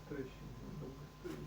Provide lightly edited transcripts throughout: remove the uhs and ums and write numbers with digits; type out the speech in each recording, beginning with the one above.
долгостоящий, долгостоящий.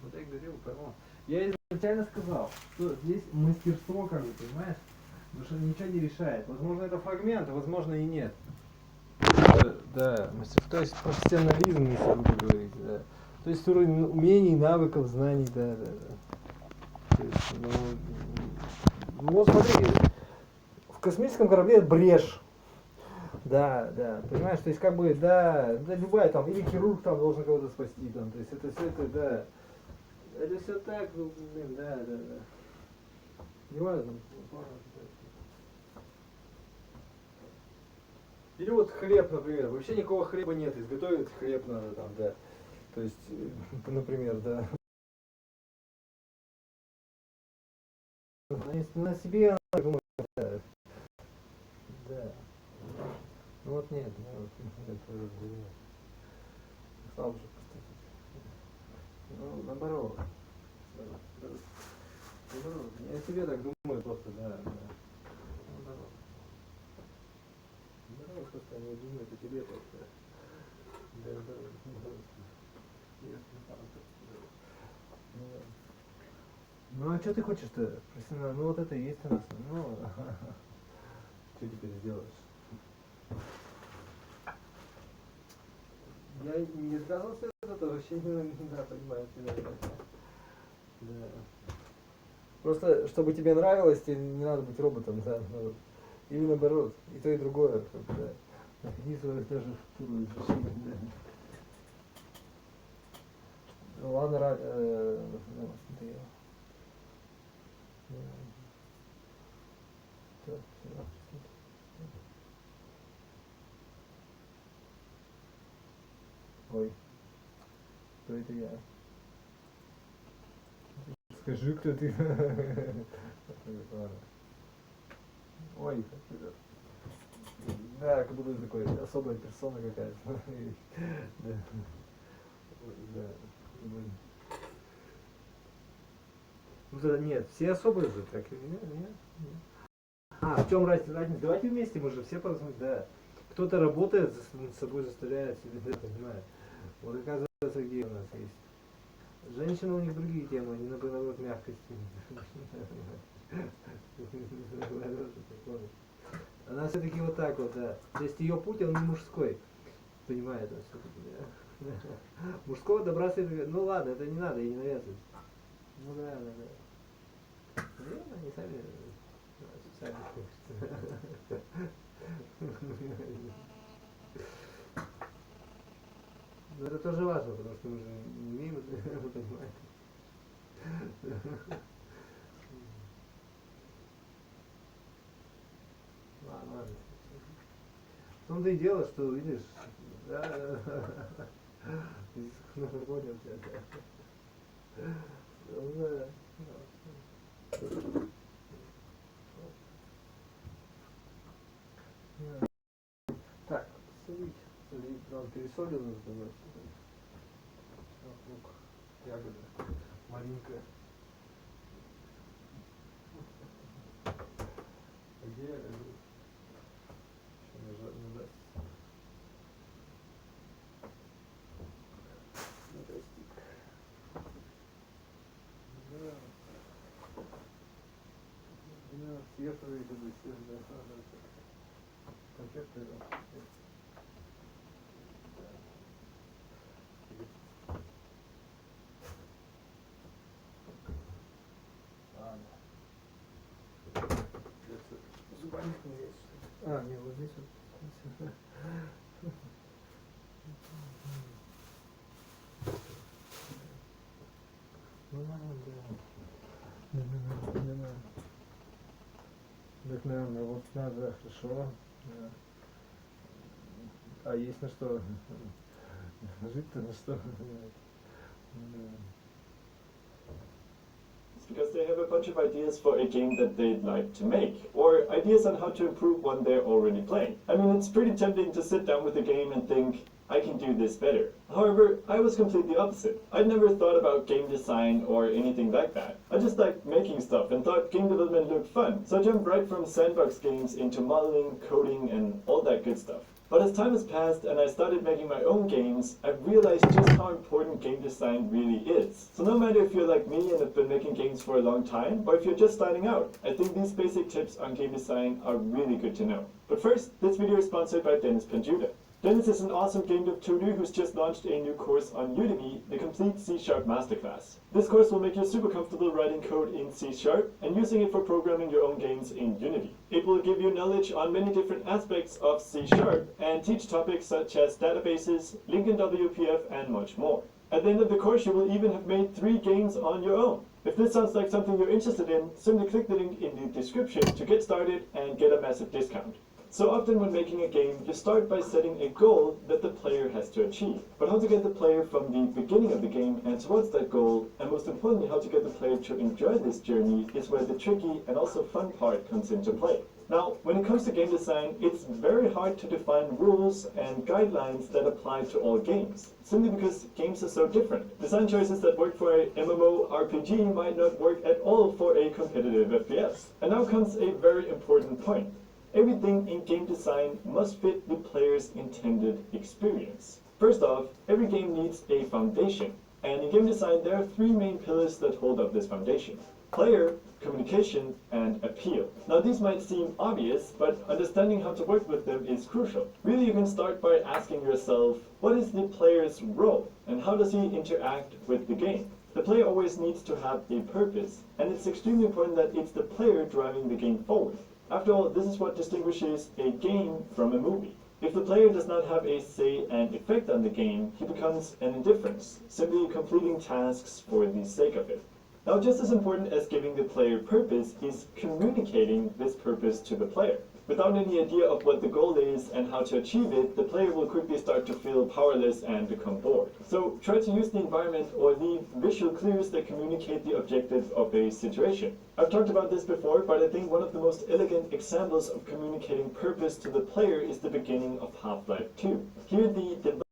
Вот я говорил, понял. Я изначально сказал, что здесь мастерство, как бы, понимаешь? Потому что ничего не решает. Возможно, это фрагмент, а возможно и нет. Да, мастерство, то есть профессионализм, если буду говорить, да. То есть уровень умений, навыков, знаний, да. То есть, ну смотри, в космическом корабле брешь. Да, понимаешь, то есть как бы, да, любая там, или хирург там должен кого-то спасти, там, то есть это все это, да. Это все так, ну, блин, да. Не важно. Или вот хлеб, например, вообще никакого хлеба нет, изготовить хлеб надо там, да. То есть, например, да. На себе она думает, да. Ну вот нет, это стал же поступить. Ну, наоборот. Наоборот. Я себе так думаю просто, да. Наоборот. Наоборот, просто они думают о тебе просто. Да. Ну а что ты хочешь-то? Ну вот это и есть у нас. Ну, что теперь сделаешь? Я не отказывался от этого, вообще да, понимаю тебя. Да. Просто, чтобы тебе нравилось, тебе не надо быть роботом, да. Ну, или наоборот, и то, и другое, как бы, да. Находи свою тоже структуру изучения, да. Ну, ладно, смотри. Ой, кто это я? Скажи, кто ты. Ой, да, как будто такой особая персона какая-то. Да. Ну тогда нет, все особые же, так нет. А, в чем разница? Давайте вместе, мы же все посмотрим, да. Кто-то работает, над собой заставляет себя, да, понимает. Вот оказывается, где у нас есть. Женщины, у них другие темы, они наоборот мягкости. Она все-таки вот так вот, да. То есть ее путь, он не мужской. Понимает, он все-таки, да. Мужского добра следует. Ну ладно, это не надо, и не навязывать. Ну да. Наверное, они сами но это тоже важно, потому что мы же не умеем это понимать. Ладно. В том-то и дело, что видишь, да. Понял тебя, да. Так, солить, нам пересолил нужно. Лук, ягода, маленькая. Где я лежу? Еще нажать. Стик. Да, светлые люблю, да. Конфеты, да. Зубами не есть. А, нет, вот здесь вот. Ну надо, да. Так, наверное, вот надо, хорошо. Да. А есть на что? Жить-то на что? Because they have a bunch of ideas for a game that they'd like to make, or ideas on how to improve one they're already playing. I mean, it's pretty tempting to sit down with a game and think, I can do this better. However, I was completely opposite. I'd never thought about game design or anything like that. I just liked making stuff and thought game development looked fun, so I jumped right from sandbox games into modeling, coding, and all that good stuff. But as time has passed and I started making my own games, I've realized just how important game design really is. So no matter if you're like me and have been making games for a long time, or if you're just starting out, I think these basic tips on game design are really good to know. But first, this video is sponsored by Dennis Penjuda. Dennis is an awesome game dev tutor who's just launched a new course on Udemy, the complete C# Masterclass. This course will make you super comfortable writing code in C# and using it for programming your own games in Unity. It will give you knowledge on many different aspects of C# and teach topics such as databases, Lincoln WPF, and much more. At the end of the course, you will even have made 3 games on your own. If this sounds like something you're interested in, simply click the link in the description to get started and get a massive discount. So often when making a game, you start by setting a goal that the player has to achieve. But how to get the player from the beginning of the game and towards that goal, and most importantly how to get the player to enjoy this journey, is where the tricky and also fun part comes into play. Now, when it comes to game design, it's very hard to define rules and guidelines that apply to all games, simply because games are so different. Design choices that work for a MMORPG might not work at all for a competitive FPS. And now comes a very important point. Everything in game design must fit the player's intended experience. First off, every game needs a foundation, and in game design there are 3 main pillars that hold up this foundation: player, communication, and appeal. Now these might seem obvious, but understanding how to work with them is crucial. Really, you can start by asking yourself, what is the player's role, and how does he interact with the game? The player always needs to have a purpose, and it's extremely important that it's the player driving the game forward. After all, this is what distinguishes a game from a movie. If the player does not have a say and effect on the game, he becomes an indifference, simply completing tasks for the sake of it. Now, just as important as giving the player purpose is communicating this purpose to the player. Without any idea of what the goal is and how to achieve it, the player will quickly start to feel powerless and become bored. So try to use the environment or the visual clues that communicate the objective of a situation. I've talked about this before, but I think one of the most elegant examples of communicating purpose to the player is the beginning of Half-Life 2. Here the developer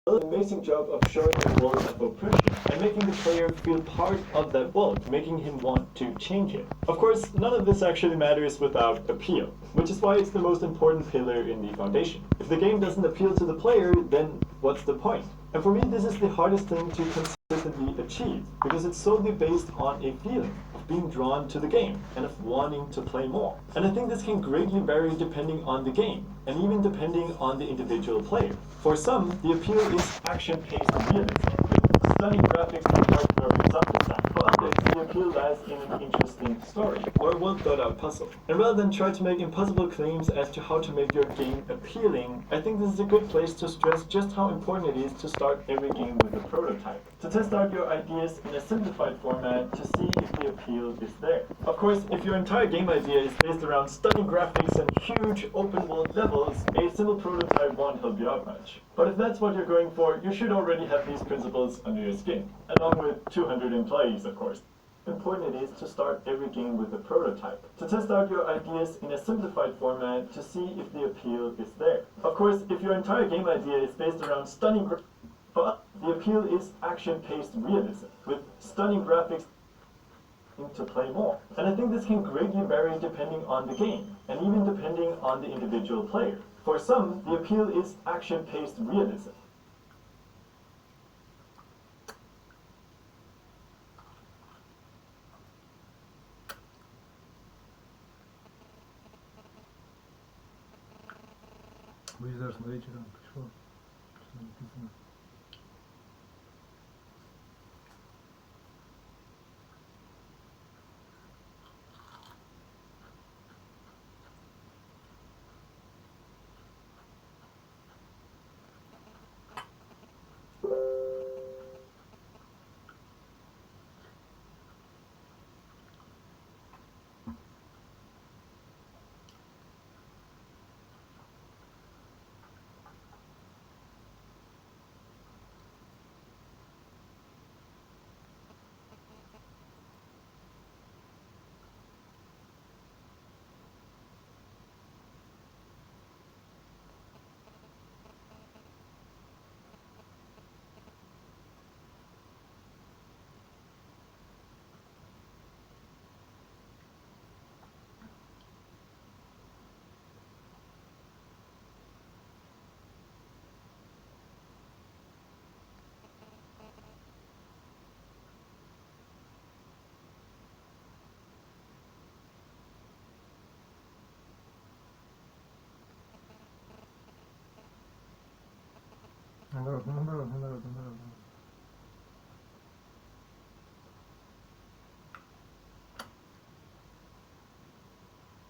does an amazing job of showing a world of oppression and making the player feel part of that world, making him want to change it. Of course, none of this actually matters without appeal, which is why it's the most important pillar in the foundation. If the game doesn't appeal to the player, then what's the point? And for me, this is the hardest thing to consistently achieve, because it's solely based on a feeling of being drawn to the game and of wanting to play more. And I think this can greatly vary depending on the game, and even depending on the individual player. For some, the appeal is action-paced realism, with stunning graphics and heartwarming sound design. For others, the appeal lies in an interesting story, or a well-thought-out puzzle. And rather than try to make impossible claims as to how to make your game appealing, I think this is a good place to stress just how important it is to start every game with a prototype. To test out your ideas in a simplified format to see if the appeal is there. Of course, if your entire game idea is based around stunning graphics and huge open-world levels, a simple prototype won't help you out much. But if that's what you're going for, you should already have these principles under your skin, along with 200 employees, of course. Important it is to start every game with a prototype, to test out your ideas in a simplified format to see if the appeal is there. Of course, if your entire game idea is based around stunning graphics, but the appeal is action-paced realism, with stunning graphics to play more. And I think this can greatly vary depending on the game, and even depending on the individual player. For some, the appeal is action-paced realism. Будешь даже смотреть, что там пришло, что написано. Наоборот, наоборот, наоборот, наоборот.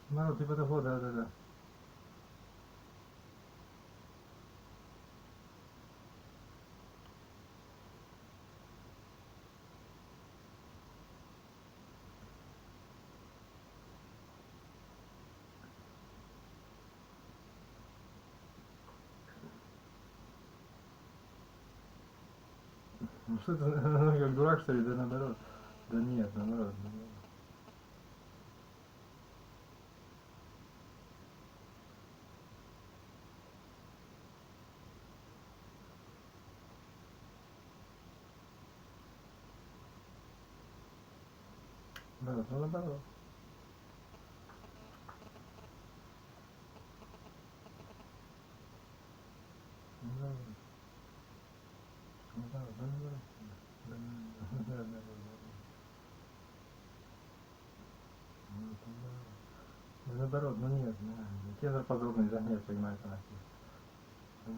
Наоборот, типа того, да, да, да. Ну что ты как дурак, что ли? Да наоборот. Да нет, наоборот, наоборот. Наоборот, ну наоборот. Наоборот. Наоборот, наоборот. Да, да, да, да, да. Да наоборот, ну нет, тенор подробный замер, понимаешь, она. Да.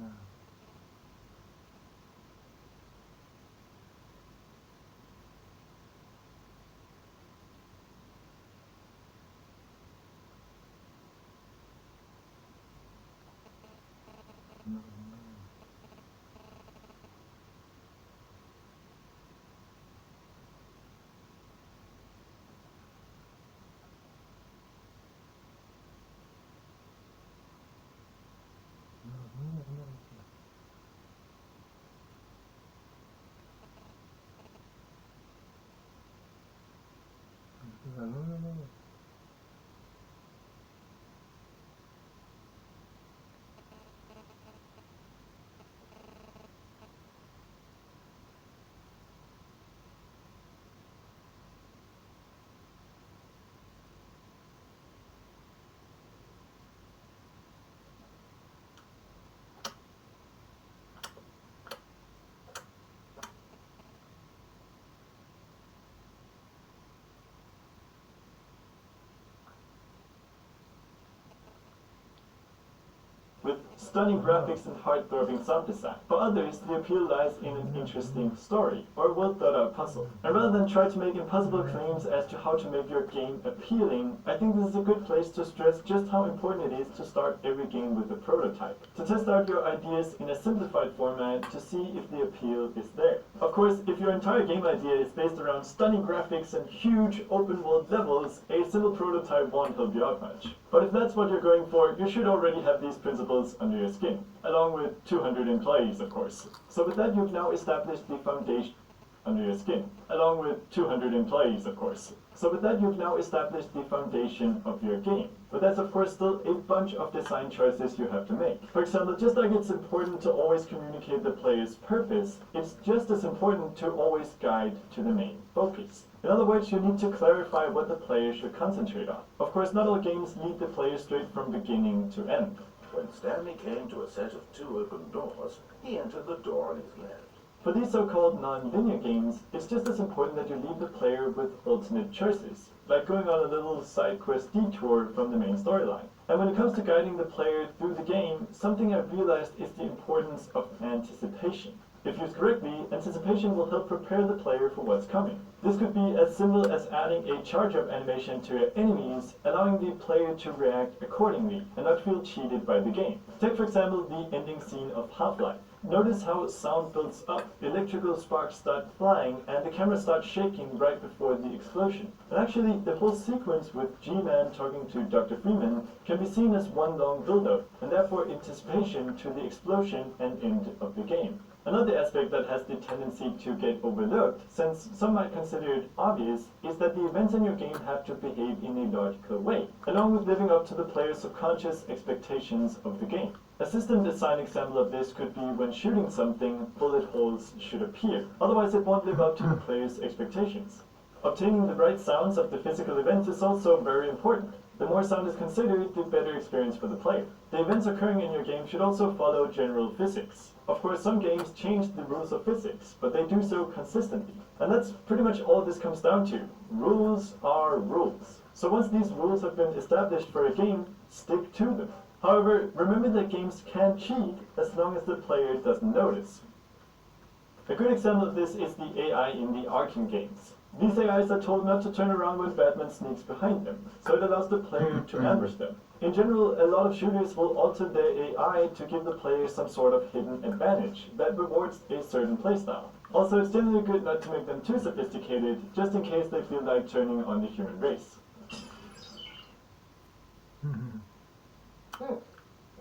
Да, ну. With stunning graphics and heart-throbbing sound design. For others, the appeal lies in an interesting story, or a well-thought-out puzzle. And rather than try to make impossible claims as to how to make your game appealing, I think this is a good place to stress just how important it is to start every game with a prototype. To test out your ideas in a simplified format to see if the appeal is there. Of course, if your entire game idea is based around stunning graphics and huge open-world levels, a simple prototype won't help you out much. But if that's what you're going for, you should already have these principles under your skin, along with 200 employees, of course. So with that, you've now established the foundation under your skin, along with 200 employees, of course. So with that, you've now established the foundation of your game. But that's of course still a bunch of design choices you have to make. For example, just like it's important to always communicate the player's purpose, it's just as important to always guide to the main focus. In other words, you need to clarify what the player should concentrate on. Of course, not all games lead the player straight from beginning to end. When Stanley came to a set of 2 open doors, he entered the door on his left. For these so-called non-linear games, it's just as important that you leave the player with alternate choices, like going on a little side quest detour from the main storyline. And when it comes to guiding the player through the game, something I've realized is the importance of anticipation. If used correctly, anticipation will help prepare the player for what's coming. This could be as simple as adding a charge-up animation to your enemies, allowing the player to react accordingly and not feel cheated by the game. Take for example the ending scene of Half-Life. Notice how sound builds up, electrical sparks start flying, and the camera starts shaking right before the explosion. And actually, the whole sequence with G-Man talking to Dr. Freeman can be seen as one long build-up, and therefore anticipation to the explosion and end of the game. Another aspect that has the tendency to get overlooked, since some might consider it obvious, is that the events in your game have to behave in a logical way, along with living up to the player's subconscious expectations of the game. A system design example of this could be when shooting something, bullet holes should appear, otherwise it won't live up to the player's expectations. Obtaining the right sounds of the physical event is also very important. The more sound is considered, the better experience for the player. The events occurring in your game should also follow general physics. Of course, some games change the rules of physics, but they do so consistently. And that's pretty much all this comes down to. Rules are rules. So once these rules have been established for a game, stick to them. However, remember that games can cheat as long as the player doesn't notice. A good example of this is the AI in the Arkham games. These AIs are told not to turn around when Batman sneaks behind them, so it allows the player to ambush them. In general, a lot of shooters will alter their AI to give the player some sort of hidden advantage that rewards a certain playstyle. Also, it's generally good not to make them too sophisticated, just in case they feel like turning on the human race.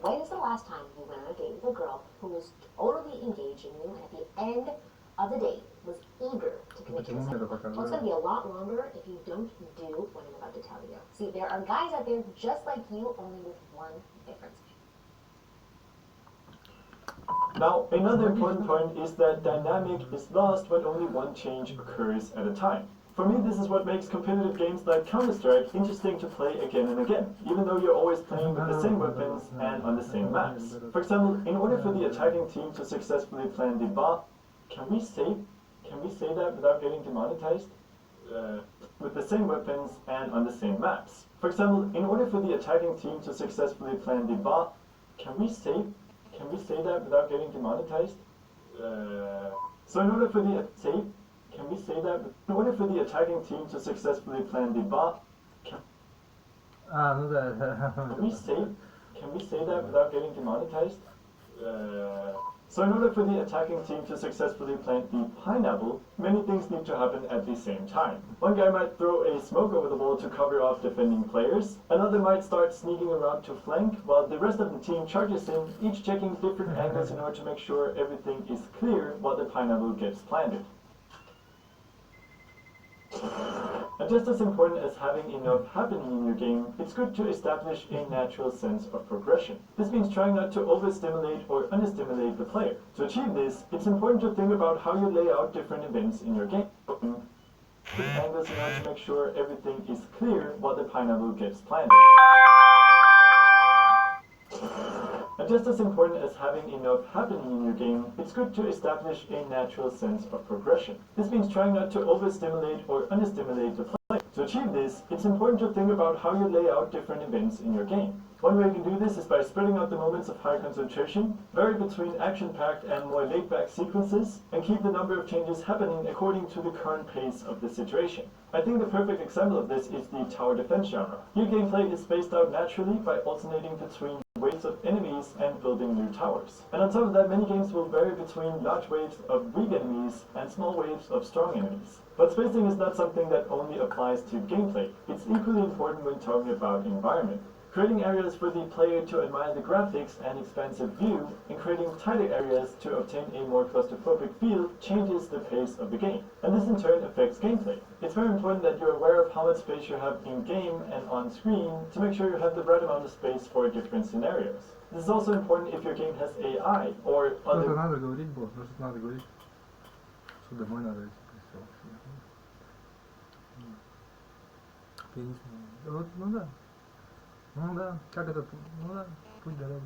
When is the last time you went on a date with a girl who was totally engaged in you and at the end of the date was eager to commit to the second one? Well, it's going to be a lot longer if you don't do what I'm about to tell you. See, there are guys out there just like you, only with one difference. Now, another important point is that dynamic is lost when only one change occurs at a time. For me, this is what makes competitive games like Counter-Strike interesting to play again and again, even though you're always playing with the same weapons and on the same maps. For example, in order for the attacking team to successfully plan the can we say that without getting demonetized? With the same weapons and on the same maps. For example, in order for the attacking team to successfully plan the can we say that without getting demonetized? So in order for the can we say that in order for the attacking team to successfully plan the can we say that without getting demonetized? So in order for the attacking team to successfully plant the pineapple, many things need to happen at the same time. One guy might throw a smoke over the wall to cover off defending players, another might start sneaking around to flank, while the rest of the team charges in, each checking different angles in order to make sure everything is clear while the pineapple gets planted. And just as important as having enough happening in your game, it's good to establish a natural sense of progression. This means trying not to overstimulate or understimulate the player. To achieve this, it's important to think about how you lay out different events in your game. Different angles in order to make sure everything is clear while the pineapple gets planted. And just as important as having enough happening in your game, it's good to establish a natural sense of progression. This means trying not to overstimulate or understimulate the player. To achieve this, it's important to think about how you lay out different events in your game. One way you can do this is by spreading out the moments of high concentration, vary between action-packed and more laid-back sequences, and keep the number of changes happening according to the current pace of the situation. I think the perfect example of this is the tower defense genre. Here gameplay is spaced out naturally by alternating between waves of enemies and building new towers. And on top of that, many games will vary between large waves of weak enemies and small waves of strong enemies. But spacing is not something that only applies to gameplay. It's equally important when talking about environment. Creating areas for the player to admire the graphics and expansive view, and creating tighter areas to obtain a more claustrophobic feel changes the pace of the game. And this in turn affects gameplay. It's very important that you're aware of how much space you have in-game and on-screen to make sure you have the right amount of space for different scenarios. This is also important if your game has AI or other... Что-то надо говорить было, просто надо говорить, что домой надо идти. Пианист. Вот, ну да. Ну да, как это, ну да, путь дорог,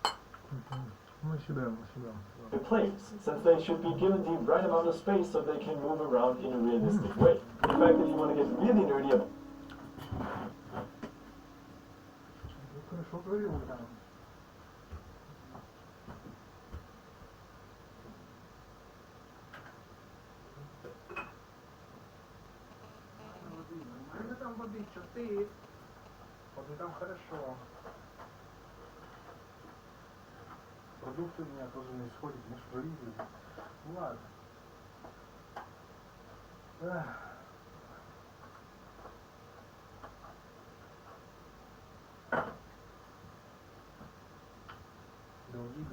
да. Мы сюда. The players, since they should be given the right amount of space so they can move around in a realistic way. In fact, if you want to get really nerdy about Хорошо говорил, да. Ну там воды, что ты? Вот и там хорошо. Продукты у меня тоже не исходят, может провизию. Ну ладно. Долги.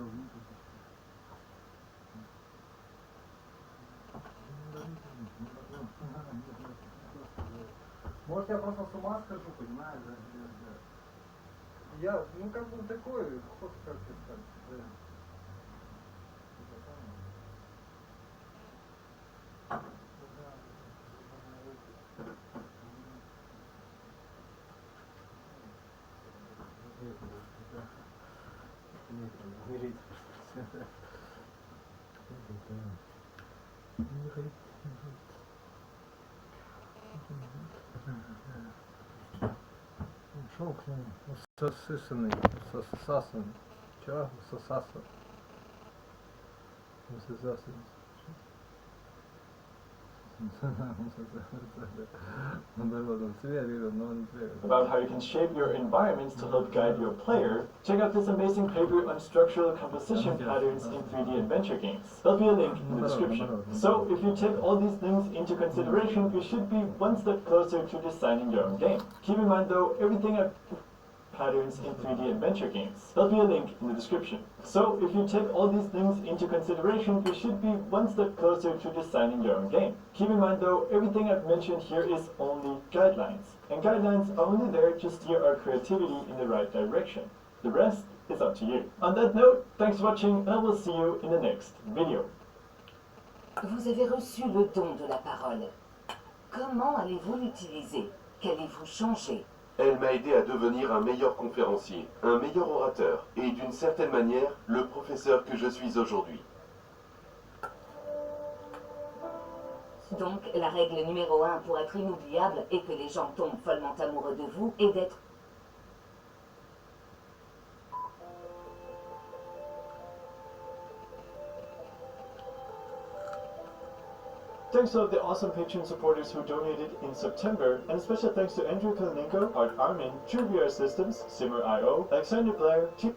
Может я просто с ума скажу, понимаешь, да? Я, ну как бы такой, ход, как тебе сказать, да. Что Пошел к нему, усосанный, усосанный. Чего? Усосасывал. Усосасывал. About how you can shape your environments to help guide your player, check out this amazing paper on structural composition patterns in 3D adventure games. There'll be a link in the description. So, if you take all these things into consideration, you should be one step closer to designing your own game. Keep in mind though, everything patterns in 3D adventure games. There'll be a link in the description. So, if you take all these things into consideration, you should be one step closer to designing your own game. Keep in mind though, everything I've mentioned here is only guidelines. And guidelines are only there to steer our creativity in the right direction. The rest is up to you. On that note, thanks for watching and I will see you in the next video. Vous avez reçu le don de la parole. Comment allez-vous l'utiliser? Qu'allez-vous changer? Elle m'a aidé à devenir un meilleur conférencier, un meilleur orateur et d'une certaine manière, le professeur que je suis aujourd'hui. Donc, la règle numéro 1 pour être inoubliable est que les gens tombent follement amoureux de vous et d'être... Thanks to all the awesome Patreon supporters who donated in September, and a special thanks to Andrew Kalinenko, Art Armin, True VR Systems, Simmer.io, Alexander Blair, Что?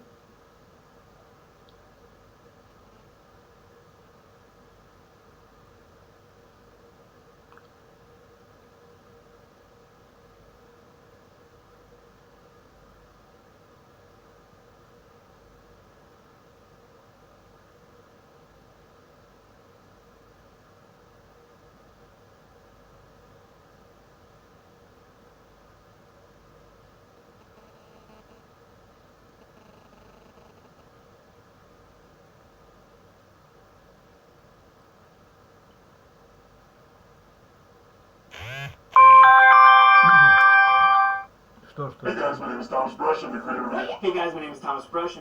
Hey guys, my name is Thomas Brush. I'm the creator of... Hey guys, my name is Thomas Brush.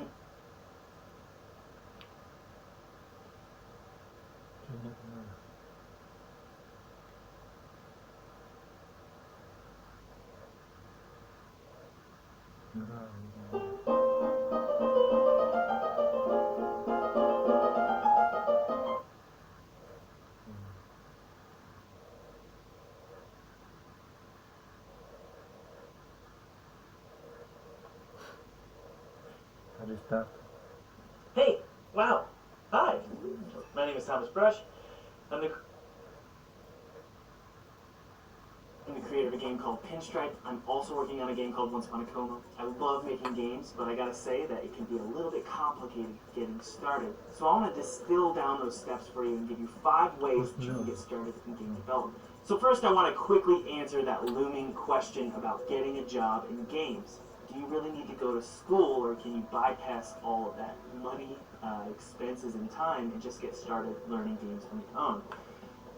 Restart. Hey, wow, hi. My name is Thomas Brush. I'm the creator of a game called Pinstripe. I'm also working on a game called Once Upon a Coma. I love making games, but I gotta say that it can be a little bit complicated getting started. So I want to distill down those steps for you and give you 5 ways that you can get started in game development. So first I want to quickly answer that looming question about getting a job in games. Do you really need to go to school, or can you bypass all of that money, expenses, and time and just get started learning games on your own?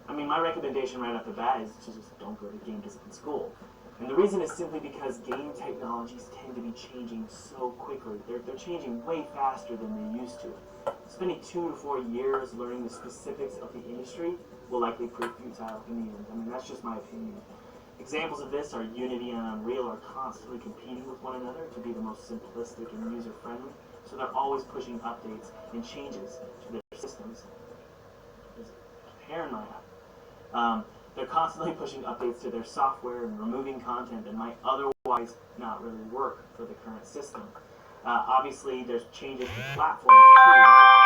I mean, my recommendation right off the bat is to just don't go to game design school. And the reason is simply because game technologies tend to be changing so quickly. They're changing way faster than they used to. Spending 2 to 4 years learning the specifics of the industry will likely prove futile in the end. I mean, that's just my opinion. Examples of this are Unity and Unreal are constantly competing with one another to be the most simplistic and user-friendly, so they're always pushing updates and changes to their systems. There's hair in my eye. They're constantly pushing updates to their software and removing content that might otherwise not really work for the current system. Obviously, there's changes to platforms too, right?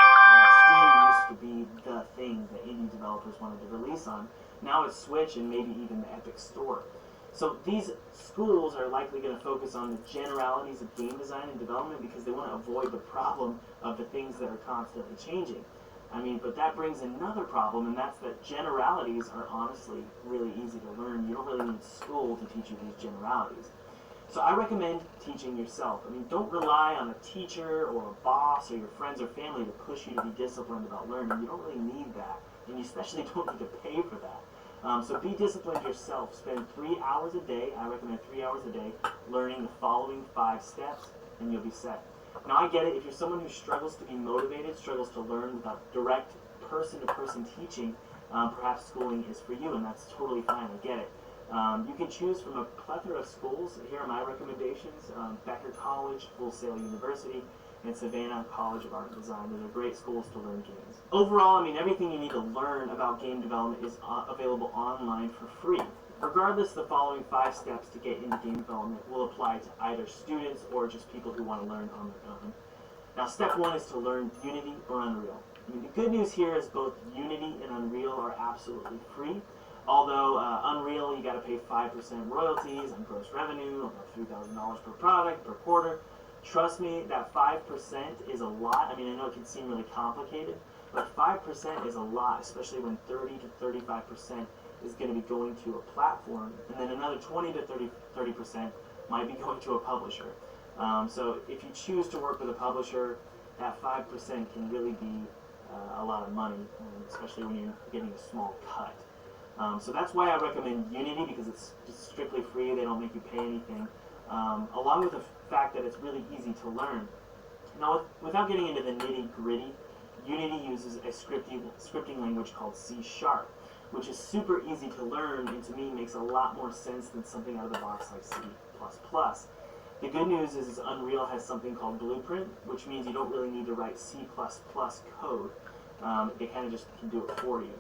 Steam used to be the thing that indie developers wanted to release on. Now it's Switch and maybe even the Epic Store. So these schools are likely going to focus on the generalities of game design and development because they want to avoid the problem of the things that are constantly changing. I mean, but that brings another problem, and that's that generalities are honestly really easy to learn. You don't really need school to teach you these generalities. So I recommend teaching yourself. I mean, don't rely on a teacher or a boss or your friends or family to push you to be disciplined about learning. You don't really need that, and you especially don't need to pay for that. So be disciplined yourself. Spend 3 hours a day, I recommend 3 hours a day, learning the following 5 steps, and you'll be set. Now I get it, if you're someone who struggles to be motivated, struggles to learn without direct person-to-person teaching, perhaps schooling is for you, and that's totally fine, I get it. You can choose from a plethora of schools. Here are my recommendations: Becker College, Full Sail University, and Savannah College of Art and Design. Those are great schools to learn games. Overall, I mean, everything you need to learn about game development is available online for free. Regardless, the following 5 steps to get into game development will apply to either students or just people who want to learn on their own. Now, step 1 is to learn Unity or Unreal. I mean, the good news here is both Unity and Unreal are absolutely free. Although Unreal, you got to pay 5% royalties on gross revenue, about $3,000 per product per quarter. Trust me, that 5% is a lot. I mean, I know it can seem really complicated, but 5% is a lot, especially when 30 to 35% is going to be going to a platform, and then another 20 to 30% might be going to a publisher. So if you choose to work with a publisher, that 5% can really be a lot of money, especially when you're getting a small cut. So that's why I recommend Unity, because it's just strictly free. They don't make you pay anything, along with the fact that it's really easy to learn. Now, without getting into the nitty-gritty, Unity uses a scripting language called C#, which is super easy to learn, and to me makes a lot more sense than something out of the box like C++. The good news is Unreal has something called Blueprint, which means you don't really need to write C++ code. They kind of just can do it for you.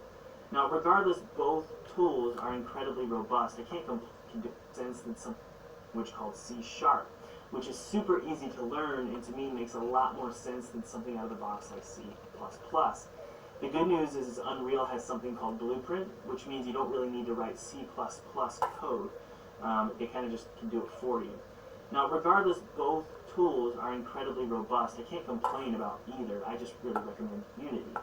Now, regardless, both tools are incredibly robust. I can't do sense than something which called C#, which is super easy to learn, and to me makes a lot more sense than something out of the box like C++. The good news is Unreal has something called Blueprint, which means you don't really need to write C++ code. They kind of just can do it for you. Now, regardless, both tools are incredibly robust. I can't complain about either. I just really recommend Unity.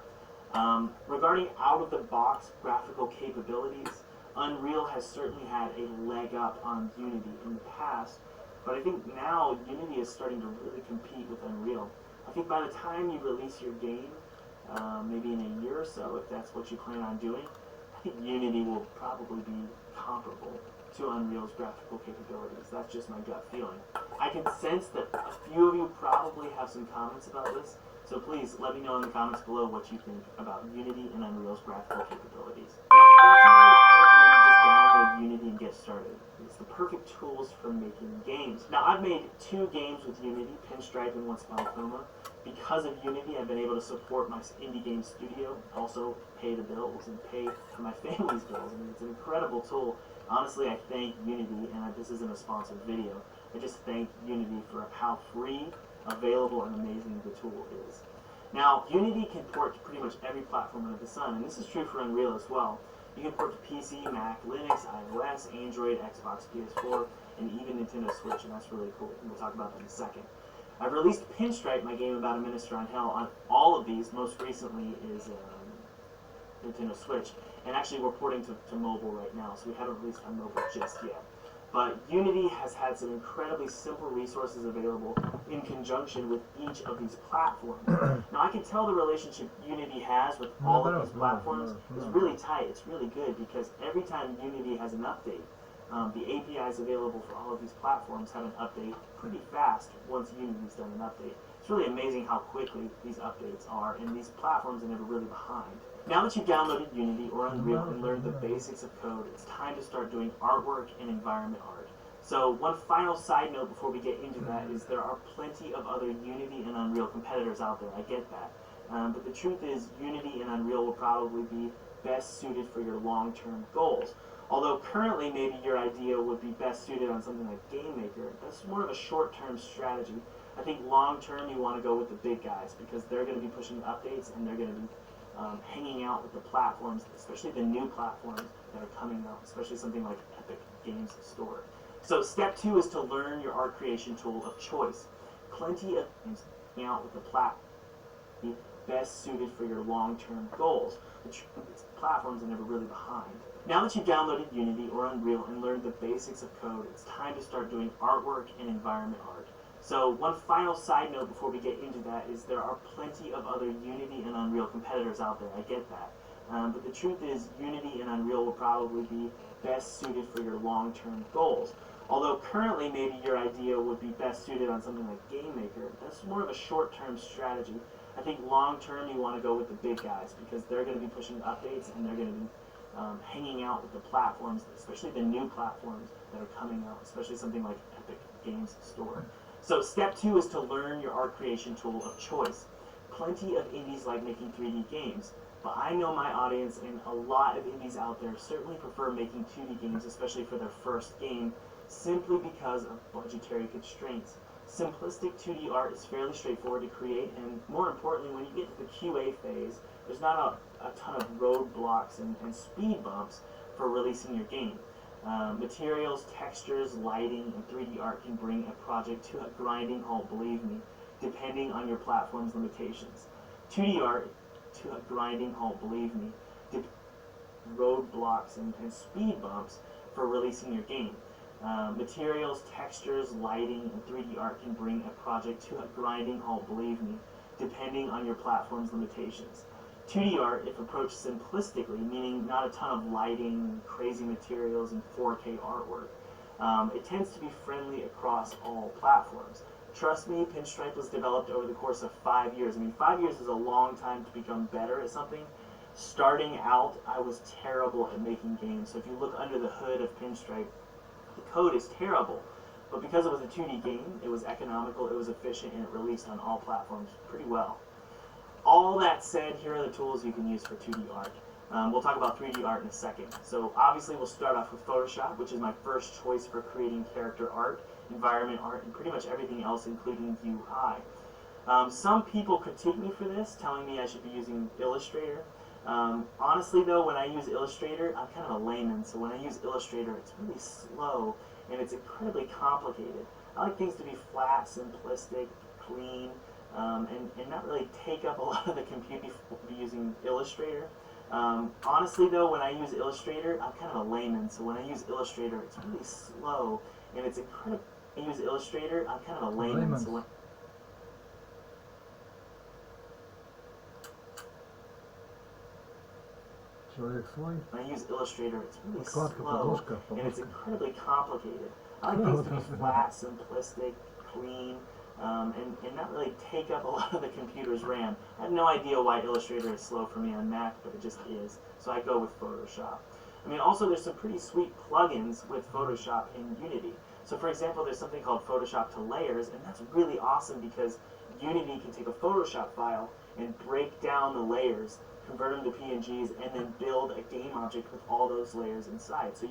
Regarding out-of-the-box graphical capabilities, Unreal has certainly had a leg up on Unity in the past, but I think now Unity is starting to really compete with Unreal. I think by the time you release your game, maybe in a year or so, if that's what you plan on doing, I think Unity will probably be comparable to Unreal's graphical capabilities. That's just my gut feeling. I can sense that a few of you probably have some comments about this, so please let me know in the comments below what you think about Unity and Unreal's graphical capabilities. Now, ultimately, I recommend you just download Unity and get started. It's the perfect tools for making games. Now, I've made 2 games with Unity, Pinstripe and Once Upon a Coma. Because of Unity, I've been able to support my indie game studio, also pay the bills and pay for my family's bills. I mean, it's an incredible tool. Honestly, I thank Unity, and this isn't a sponsored video. I just thank Unity for how free, available, and amazing the tool is. Now, Unity can port to pretty much every platform under the sun, and this is true for Unreal as well. You can port to PC, Mac, Linux, iOS, Android, Xbox, PS4, and even Nintendo Switch, and that's really cool. And we'll talk about that in a second. I've released Pinstripe, my game about a minister on hell, on all of these. Most recently is Nintendo Switch, and actually we're porting to mobile right now, so we haven't released on mobile just yet. But Unity has had some incredibly simple resources available in conjunction with each of these platforms. Now, I can tell the relationship Unity has with all of these platforms is really tight. It's really good because every time Unity has an update, the APIs available for all of these platforms have an update pretty fast once Unity's done an update. It's really amazing how quickly these updates are, and these platforms are never really behind. Now that you've downloaded Unity or Unreal and learned the basics of code, it's time to start doing artwork and environment art. So one final side note before we get into that is there are plenty of other Unity and Unreal competitors out there, I get that. But the truth is Unity and Unreal will probably be best suited for your long-term goals. Although currently maybe your idea would be best suited on something like GameMaker, that's more of a short-term strategy. I think long-term you want to go with the big guys because they're going to be pushing updates and they're going to be hanging out with the platforms, especially the new platforms that are coming out, especially something like Epic Games Store. So step 2 is to learn your art creation tool of choice. Plenty of things hanging out with the platforms best suited for your long-term goals. The platforms are never really behind. Now that you've downloaded Unity or Unreal and learned the basics of code, it's time to start doing artwork and environment art. So one final side note before we get into that is there are plenty of other Unity and Unreal competitors out there, I get that. But the truth is Unity and Unreal will probably be best suited for your long-term goals. Although currently maybe your idea would be best suited on something like GameMaker, that's more of a short-term strategy. I think long-term you want to go with the big guys because they're going to be pushing updates and they're going to be hanging out with the platforms, especially the new platforms that are coming out, especially something like Epic Games Store. So step 2 is to learn your art creation tool of choice. Plenty of indies like making 3D games, but I know my audience and a lot of indies out there certainly prefer making 2D games, especially for their first game, simply because of budgetary constraints. Simplistic 2D art is fairly straightforward to create, and more importantly, when you get to the QA phase, there's not a ton of roadblocks and speed bumps for releasing your game. Materials, textures, lighting, and 3D art can bring a project to a grinding halt, believe me, depending on your platform's limitations. 2D art to a grinding halt, believe me, roadblocks and speed bumps for releasing your game. Materials, textures, lighting, and 3D art can bring a project to a grinding halt, believe me, depending on your platform's limitations. 2D art, if approached simplistically, meaning not a ton of lighting, crazy materials, and 4K artwork, it tends to be friendly across all platforms. Trust me, Pinstripe was developed over the course of 5 years. I mean, 5 years is a long time to become better at something. Starting out, I was terrible at making games. So if you look under the hood of Pinstripe, the code is terrible. But because it was a 2D game, it was economical, it was efficient, and it released on all platforms pretty well. All that said, here are the tools you can use for 2D art. We'll talk about 3D art in a second. So obviously we'll start off with Photoshop, which is my first choice for creating character art, environment art, and pretty much everything else, including UI. Some people critique me for this, telling me I should be using Illustrator. Honestly though, when I use Illustrator, I'm kind of a layman, so when I use Illustrator, it's really slow, and it's incredibly complicated. I like things to be flat, simplistic, clean, and not really take up a lot of the compute using Illustrator. Honestly though, when I use Illustrator, I'm kind of a layman, so when I use Illustrator, it's really slow, and it's incredible. I use Illustrator, I'm kind of a layman, so when I use Illustrator, it's really slow, and it's incredibly complicated. I like things to be flat, simplistic, clean, and not really take up a lot of the computer's RAM. I have no idea why Illustrator is slow for me on Mac, but it just is. So I go with Photoshop. I mean, also there's some pretty sweet plugins with Photoshop in Unity. So for example, there's something called Photoshop to Layers, and that's really awesome because Unity can take a Photoshop file and break down the layers, convert them to PNGs, and then build a game object with all those layers inside. So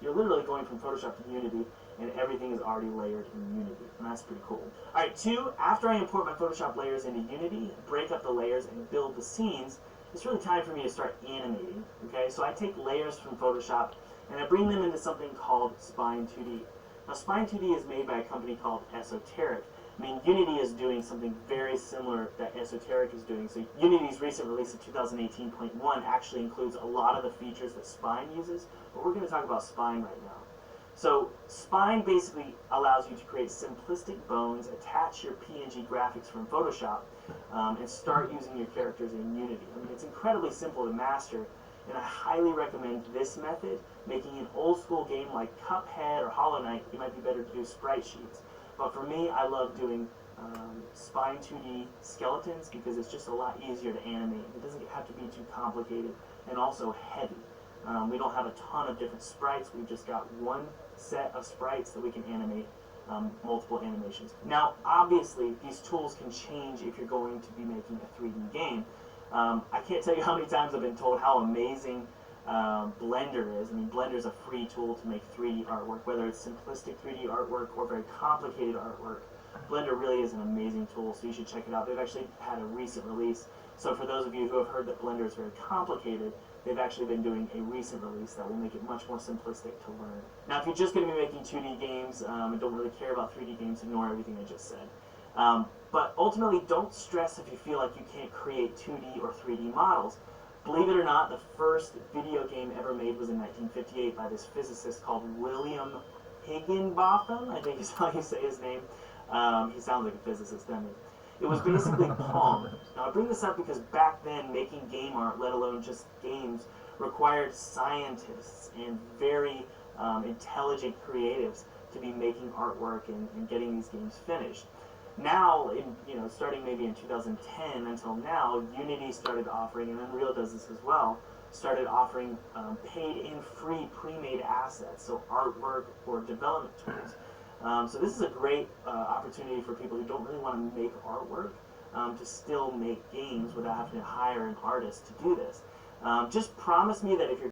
you're literally going from Photoshop to Unity, and everything is already layered in Unity, and that's pretty cool. Alright, 2, after I import my Photoshop layers into Unity, break up the layers, and build the scenes, it's really time for me to start animating, okay? So I take layers from Photoshop, and I bring them into something called Spine 2D. Now, Spine 2D is made by a company called Esoteric. I mean, Unity is doing something very similar that Esoteric is doing. So Unity's recent release of 2018.1 actually includes a lot of the features that Spine uses, but we're going to talk about Spine right now. So Spine basically allows you to create simplistic bones, attach your PNG graphics from Photoshop, and start using your characters in Unity. I mean, it's incredibly simple to master, and I highly recommend this method. Making an old school game like Cuphead or Hollow Knight, you might be better to do sprite sheets. But for me, I love doing Spine 2D skeletons because it's just a lot easier to animate. It doesn't have to be too complicated and also heavy. We don't have a ton of different sprites. We've just got one set of sprites that we can animate multiple animations. Now, obviously, these tools can change if you're going to be making a 3D game. I can't tell you how many times I've been told how amazing Blender is. I mean, Blender is a free tool to make 3D artwork, whether it's simplistic 3D artwork or very complicated artwork. Blender really is an amazing tool, so you should check it out. They've actually had a recent release. So for those of you who have heard that Blender is very complicated, they've actually been doing a recent release that will make it much more simplistic to learn. Now, if you're just going to be making 2D games and don't really care about 3D games, ignore everything I just said. But ultimately, don't stress if you feel like you can't create 2D or 3D models. Believe it or not, the first video game ever made was in 1958 by this physicist called William Higginbotham, I think is how you say his name. He sounds like a physicist, doesn't he? It was basically Pong. Now I bring this up because back then, making game art, let alone just games, required scientists and very intelligent creatives to be making artwork and getting these games finished. Now, starting maybe in 2010 until now, Unity started offering, and Unreal does this as well, started offering paid-in free pre-made assets, so artwork or development tools. So this is a great opportunity for people who don't really want to make artwork to still make games without having to hire an artist to do this. Just promise me that if you're